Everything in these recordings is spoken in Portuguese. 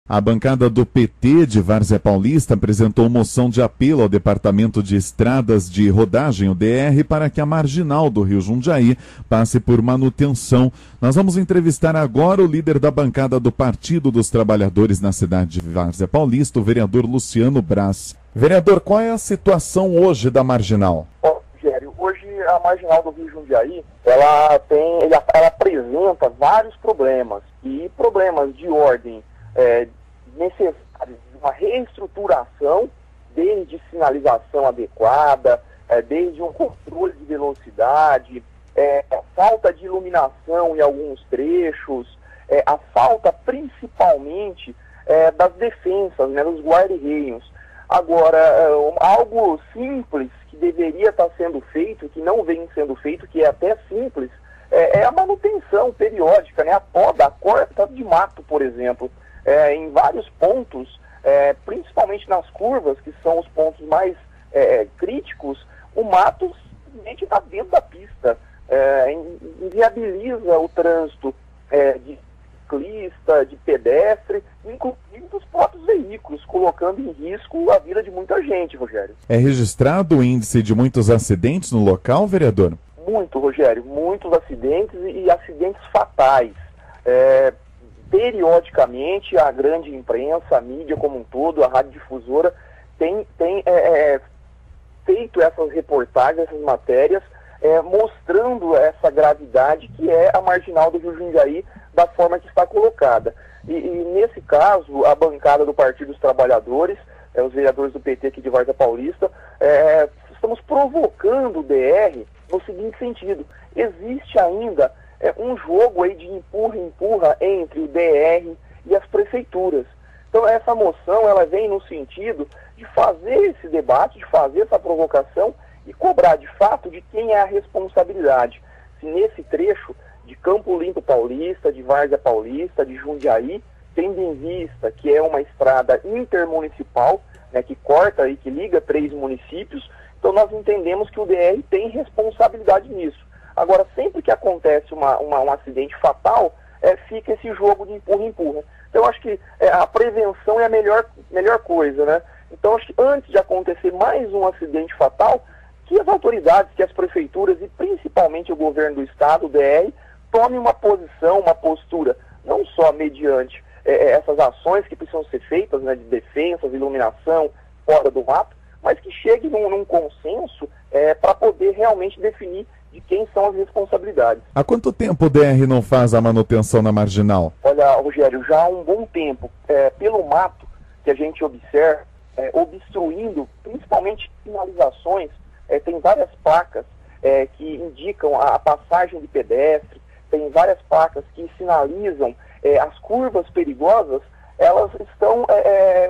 A bancada do PT de Várzea Paulista apresentou moção de apelo ao Departamento de Estradas de Rodagem, o DR, para que a marginal do Rio Jundiaí passe por manutenção. Nós vamos entrevistar agora o líder da bancada do Partido dos Trabalhadores na cidade de Várzea Paulista, o vereador Luciano Braz. Vereador, qual é a situação hoje da marginal? Rogério, hoje a marginal do Rio Jundiaí, ela apresenta vários problemas, e problemas de ordem necessários de uma reestruturação, desde sinalização adequada, desde um controle de velocidade, a falta de iluminação em alguns trechos, a falta principalmente das defensas, dos guarda-reios. Agora, algo simples que deveria estar sendo feito, que não vem sendo feito, que é até simples, é a manutenção periódica, a poda, a corta de mato, por exemplo. Em vários pontos, principalmente nas curvas, que são os pontos mais críticos, o mato simplesmente está dentro da pista, inviabiliza o trânsito de ciclista, de pedestre, inclusive dos próprios veículos, colocando em risco a vida de muita gente, Rogério. É registrado o índice de muitos acidentes no local, vereador? Muito, Rogério, muitos acidentes e acidentes fatais. Periodicamente, a grande imprensa, a mídia como um todo, a radiodifusora, tem feito essas reportagens, essas matérias, mostrando essa gravidade que é a marginal do Rio Jundiaí, da forma que está colocada. E nesse caso, a bancada do Partido dos Trabalhadores, os vereadores do PT aqui de Várzea Paulista, estamos provocando o DR no seguinte sentido: existe ainda um jogo aí de empurra-empurra entre o DR e as prefeituras. Então essa moção, ela vem no sentido de fazer esse debate, de fazer essa provocação e cobrar de fato de quem é a responsabilidade. Se nesse trecho de Campo Limpo Paulista, de Várzea Paulista, de Jundiaí, tendo em vista que é uma estrada intermunicipal, que corta e que liga 3 municípios, então nós entendemos que o DR tem responsabilidade nisso. Agora, sempre que acontece um acidente fatal, fica esse jogo de empurra-empurra. Então, eu acho que a prevenção é a melhor coisa, Então, acho que antes de acontecer mais um acidente fatal, que as autoridades, que as prefeituras e principalmente o governo do estado, o DR, tome uma posição, uma postura, não só mediante essas ações que precisam ser feitas, de defesa, de iluminação, fora do mato, mas que chegue num consenso para poder realmente definir de quem são as responsabilidades. Há quanto tempo o DR não faz a manutenção na marginal? Olha, Rogério, já há um bom tempo, pelo mato que a gente observa, obstruindo, principalmente sinalizações, tem várias placas que indicam a passagem de pedestre, tem várias placas que sinalizam as curvas perigosas, elas estão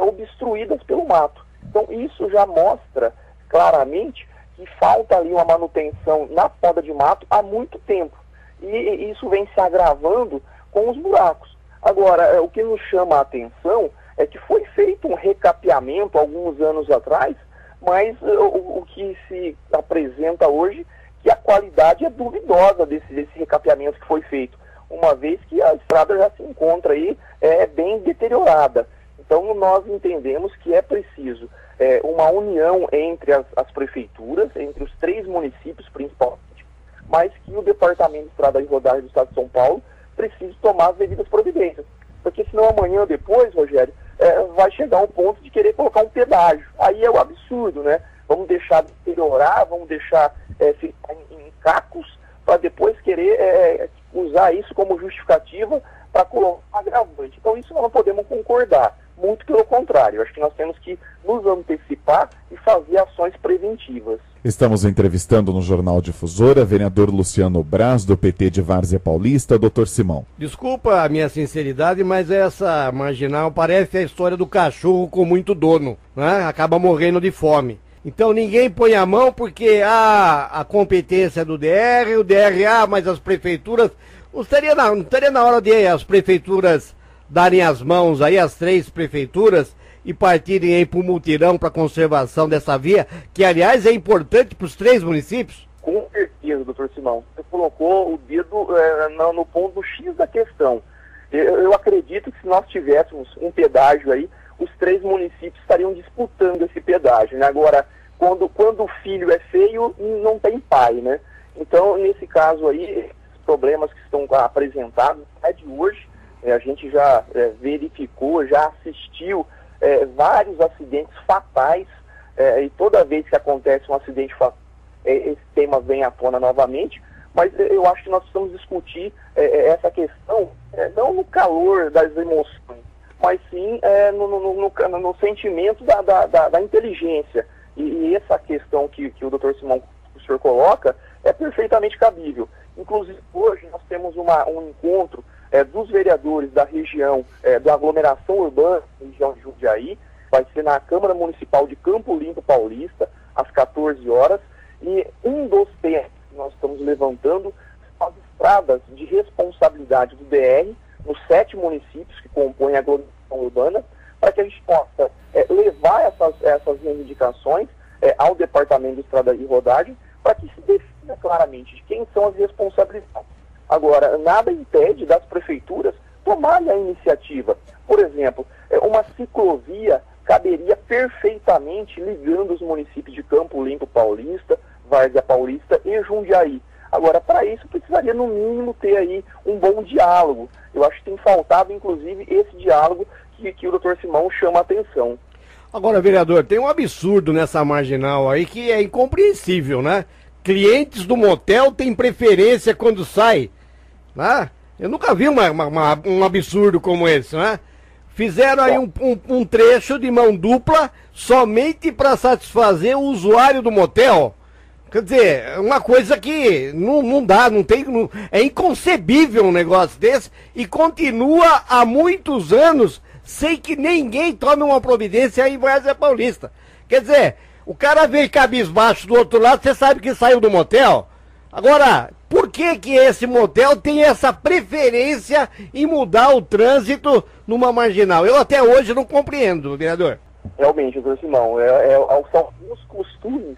obstruídas pelo mato. Então isso já mostra claramente que falta ali uma manutenção na poda de mato há muito tempo. E isso vem se agravando com os buracos. Agora, o que nos chama a atenção é que foi feito um recapeamento alguns anos atrás, mas o que se apresenta hoje, que a qualidade é duvidosa desse recapeamento que foi feito, uma vez que a estrada já se encontra aí bem deteriorada. Então nós entendemos que é preciso uma união entre as prefeituras, entre os 3 municípios principalmente, mas que o Departamento de Estrada e Rodagem do Estado de São Paulo precise tomar as devidas providências. Porque senão amanhã ou depois, Rogério, vai chegar ao ponto de querer colocar um pedágio. Aí é o absurdo, Vamos deixar deteriorar, vamos deixar ficar em cacos, para depois querer usar isso como justificativa para colocar agravante. Então isso nós não podemos concordar. Muito pelo contrário, acho que nós temos que nos antecipar e fazer ações preventivas. Estamos entrevistando no Jornal Difusora, vereador Luciano Braz, do PT de Várzea Paulista. Doutor Simão. Desculpa a minha sinceridade, mas essa marginal parece a história do cachorro com muito dono, Acaba morrendo de fome. Então ninguém põe a mão porque a competência é do DR, o DR, mas as prefeituras... Não estaria na hora de as prefeituras darem as mãos aí, as 3 prefeituras, e partirem aí para o mutirão para conservação dessa via, que aliás é importante para os 3 municípios? Com certeza, doutor Simão. Você colocou o dedo no ponto X da questão. Eu acredito que se nós tivéssemos um pedágio aí, os 3 municípios estariam disputando esse pedágio, né? Agora, quando o filho é feio, não tem pai, né? Então, nesse caso aí, os problemas que estão apresentados é de hoje, a gente já verificou, já assistiu vários acidentes fatais, e toda vez que acontece um acidente fatal, esse tema vem à tona novamente, mas eu acho que nós precisamos discutir essa questão, não no calor das emoções, mas sim no sentimento da inteligência. E essa questão que o doutor Simão, o senhor coloca, é perfeitamente cabível. Inclusive, hoje nós temos um encontro dos vereadores da região, da aglomeração urbana, região de Jundiaí, vai ser na Câmara Municipal de Campo Limpo Paulista, às 14 horas, e um dos temas que nós estamos levantando são as estradas de responsabilidade do DR, nos 7 municípios que compõem a aglomeração urbana, para que a gente possa levar essas reivindicações ao Departamento de Estrada e Rodagem, para que se defina claramente de quem são as responsabilidades. Agora, nada impede das prefeituras tomarem a iniciativa. Por exemplo, uma ciclovia caberia perfeitamente ligando os municípios de Campo Limpo Paulista, Várzea Paulista e Jundiaí. Agora, para isso, precisaria, no mínimo, ter aí um bom diálogo. Eu acho que tem faltado, inclusive, esse diálogo que o doutor Simão chama a atenção. Agora, vereador, tem um absurdo nessa marginal aí que é incompreensível, né? Clientes do motel têm preferência quando sai, né? Eu nunca vi um absurdo como esse, né? Fizeram aí um trecho de mão dupla somente para satisfazer o usuário do motel. Quer dizer, uma coisa que não dá, é inconcebível um negócio desse e continua há muitos anos sem que ninguém tome uma providência aí em Várzea Paulista. Quer dizer, o cara veio cabisbaixo do outro lado, você sabe que saiu do motel. Agora, por que esse motel tem essa preferência em mudar o trânsito numa marginal? Eu até hoje não compreendo, vereador. Realmente, doutor Simão, são os costumes,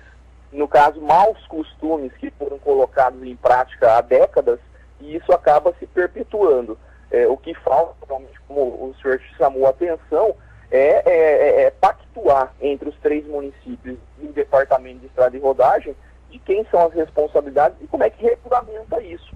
no caso, maus costumes que foram colocados em prática há décadas, e isso acaba se perpetuando. O que falta, realmente, como o senhor chamou a atenção, é pactuar entre os 3 municípios e o Departamento de Estrada e Rodagem de quem são as responsabilidades e como é que regulamenta isso.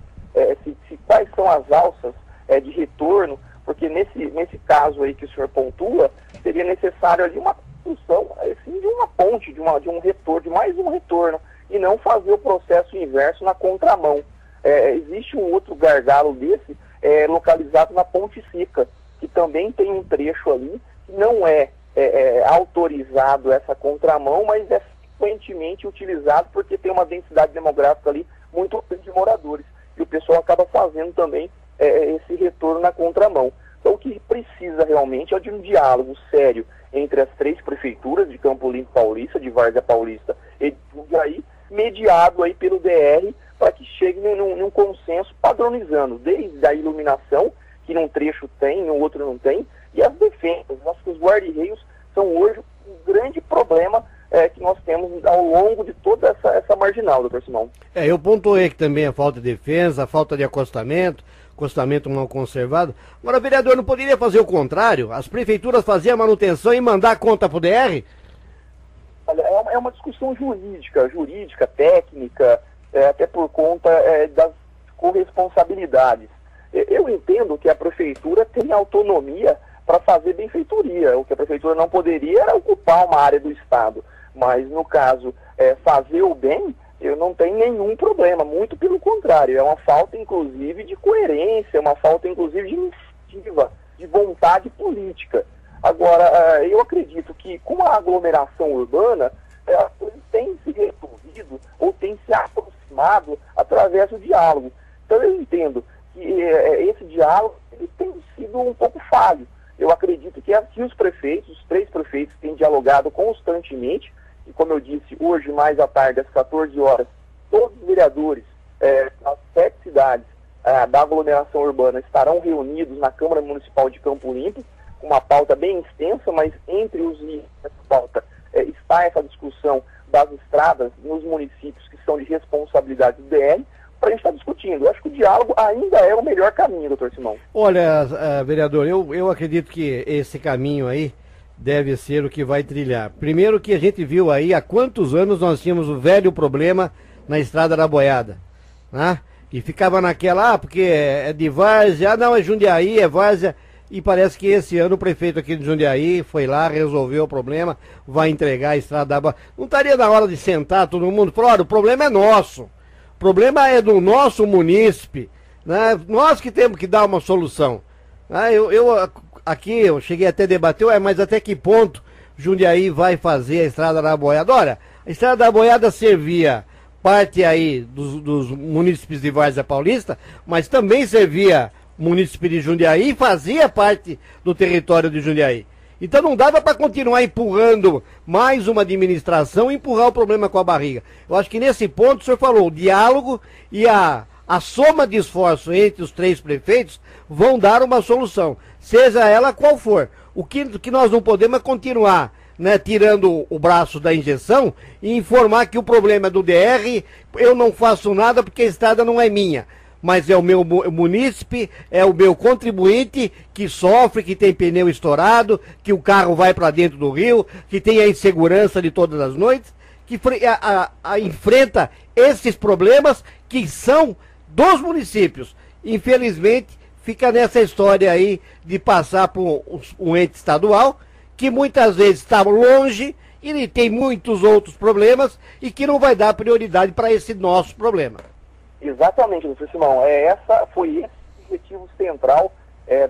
Quais são as alças de retorno, porque nesse caso aí que o senhor pontua, seria necessário ali uma construção assim, de uma ponte, de um retorno, de mais um retorno, e não fazer o processo inverso na contramão. Existe um outro gargalo desse, localizado na Ponte Seca, que também tem um trecho ali que não é autorizado essa contramão, mas é frequentemente utilizado porque tem uma densidade demográfica ali muito grande de moradores. E o pessoal acaba fazendo também esse retorno na contramão. Então, o que precisa realmente é de um diálogo sério entre as 3 prefeituras de Campo Limpo Paulista, de Várzea Paulista e de Jundiaí, mediado aí pelo DR, para que chegue num consenso padronizando, desde a iluminação, que num trecho tem, no outro não tem, e as defensas. Acho que os guarda-reios são hoje um grande problema que nós temos ao longo de toda essa marginal, doutor Simão. Eu pontuei que também a falta de defesa, a falta de acostamento mal conservado. Agora, vereador, não poderia fazer o contrário? As prefeituras faziam a manutenção e mandar a conta para o DR? Olha, é uma discussão jurídica, técnica, até por conta das corresponsabilidades. Eu entendo que a prefeitura tem autonomia para fazer benfeitoria. O que a prefeitura não poderia era ocupar uma área do Estado. Mas, no caso, fazer o bem, eu não tenho nenhum problema. Muito pelo contrário. É uma falta, inclusive, de coerência, uma falta, inclusive, de iniciativa, de vontade política. Agora, eu acredito que com a aglomeração urbana, as coisas têm se resolvido ou têm se aproximado através do diálogo. Então, eu entendo que esse diálogo ele tem sido um pouco falho. Eu acredito que aqui os 3 prefeitos têm dialogado constantemente, e como eu disse, hoje, mais à tarde, às 14 horas, todos os vereadores das 7 cidades da aglomeração urbana estarão reunidos na Câmara Municipal de Campo Limpo, com uma pauta bem extensa, mas entre os itens dessa pauta está essa discussão das estradas nos municípios que são de responsabilidade do DR, para a gente estar discutindo. Eu acho que o diálogo ainda é o melhor caminho, doutor Simão. Olha, vereador, eu acredito que esse caminho aí deve ser o que vai trilhar. Primeiro que a gente viu aí há quantos anos nós tínhamos o velho problema na Estrada da Boiada, né? E ficava naquela, porque é de Várzea, não, é Jundiaí, é Várzea. E parece que esse ano o prefeito aqui de Jundiaí foi lá, resolveu o problema, vai entregar a Estrada da Boiada. Não estaria na hora de sentar todo mundo e falar, olha, o problema é nosso. O problema é do nosso munícipe, né? Nós que temos que dar uma solução. Aqui eu cheguei até a debater, mas até que ponto Jundiaí vai fazer a Estrada da Boiada? Olha, a Estrada da Boiada servia parte aí dos munícipes de Várzea Paulista, mas também servia munícipe de Jundiaí e fazia parte do território de Jundiaí. Então não dava para continuar empurrando mais uma administração e empurrar o problema com a barriga. Eu acho que nesse ponto o senhor falou, o diálogo e a soma de esforço entre os 3 prefeitos vão dar uma solução, seja ela qual for. O que nós não podemos é continuar, né, tirando o braço da injeção e informar que o problema é do DR, eu não faço nada porque a estrada não é minha. Mas é o meu munícipe, é o meu contribuinte que sofre, que tem pneu estourado, que o carro vai para dentro do rio, que tem a insegurança de todas as noites, que enfrenta esses problemas que são dos municípios. Infelizmente, fica nessa história aí de passar por um ente estadual, que muitas vezes está longe e tem muitos outros problemas e que não vai dar prioridade para esse nosso problema. Exatamente, doutor Simão. Foi esse o objetivo central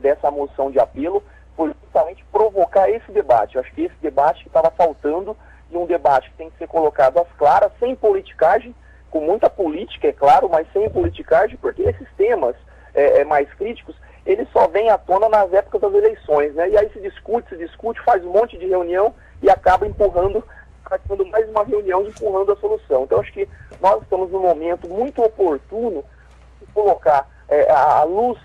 dessa moção de apelo, foi justamente provocar esse debate. Eu acho que esse debate que estava faltando, e um debate que tem que ser colocado às claras, sem politicagem, com muita política, é claro, mas sem politicagem, porque esses temas mais críticos, eles só vêm à tona nas épocas das eleições, né? E aí se discute, faz um monte de reunião e acaba empurrando mais uma reunião empurrando a solução. Então, acho que nós estamos num momento muito oportuno de colocar à luz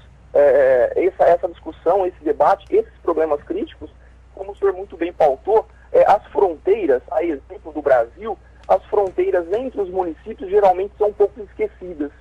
essa discussão, esse debate, esses problemas críticos, como o senhor muito bem pautou, as fronteiras, a exemplo do Brasil, as fronteiras entre os municípios geralmente são um pouco esquecidas,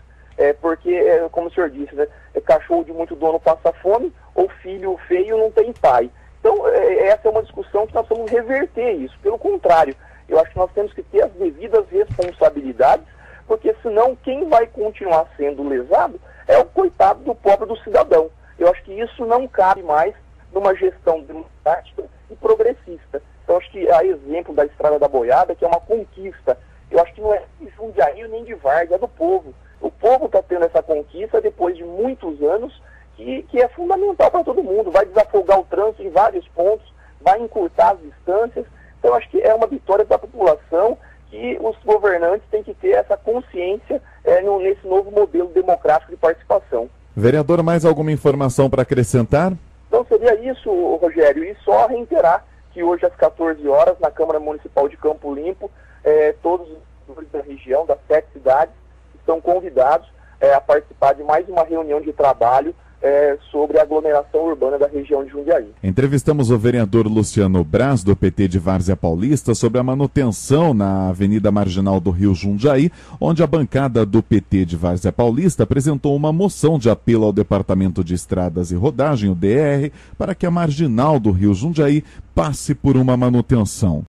porque, como o senhor disse, né, cachorro de muito dono passa fome, ou filho feio não tem pai. Então, essa é uma discussão que nós vamos reverter isso. Pelo contrário, eu acho que nós temos que ter as devidas responsabilidades, porque senão quem vai continuar sendo lesado é o coitado do pobre do cidadão. Eu acho que isso não cabe mais numa gestão democrática e progressista. Então, acho que a exemplo da Estrada da Boiada, que é uma conquista, eu acho que não é de Jundiaí nem de Várzea, é do povo. O povo está tendo essa conquista depois de muitos anos, que é fundamental para todo mundo, vai desafogar o trânsito em vários pontos, vai encurtar as distâncias. Então, acho que é uma vitória da população, que os governantes têm que ter essa consciência nesse novo modelo democrático de participação. Vereador, mais alguma informação para acrescentar? Então, seria isso, Rogério, e só reiterar que hoje às 14 horas, na Câmara Municipal de Campo Limpo, todos os vereadores da região, das 7 cidades, estão convidados a participar de mais uma reunião de trabalho sobre a aglomeração urbana da região de Jundiaí. Entrevistamos o vereador Luciano Braz, do PT de Várzea Paulista, sobre a manutenção na Avenida Marginal do Rio Jundiaí, onde a bancada do PT de Várzea Paulista apresentou uma moção de apelo ao Departamento de Estradas e Rodagem, o DR, para que a Marginal do Rio Jundiaí passe por uma manutenção.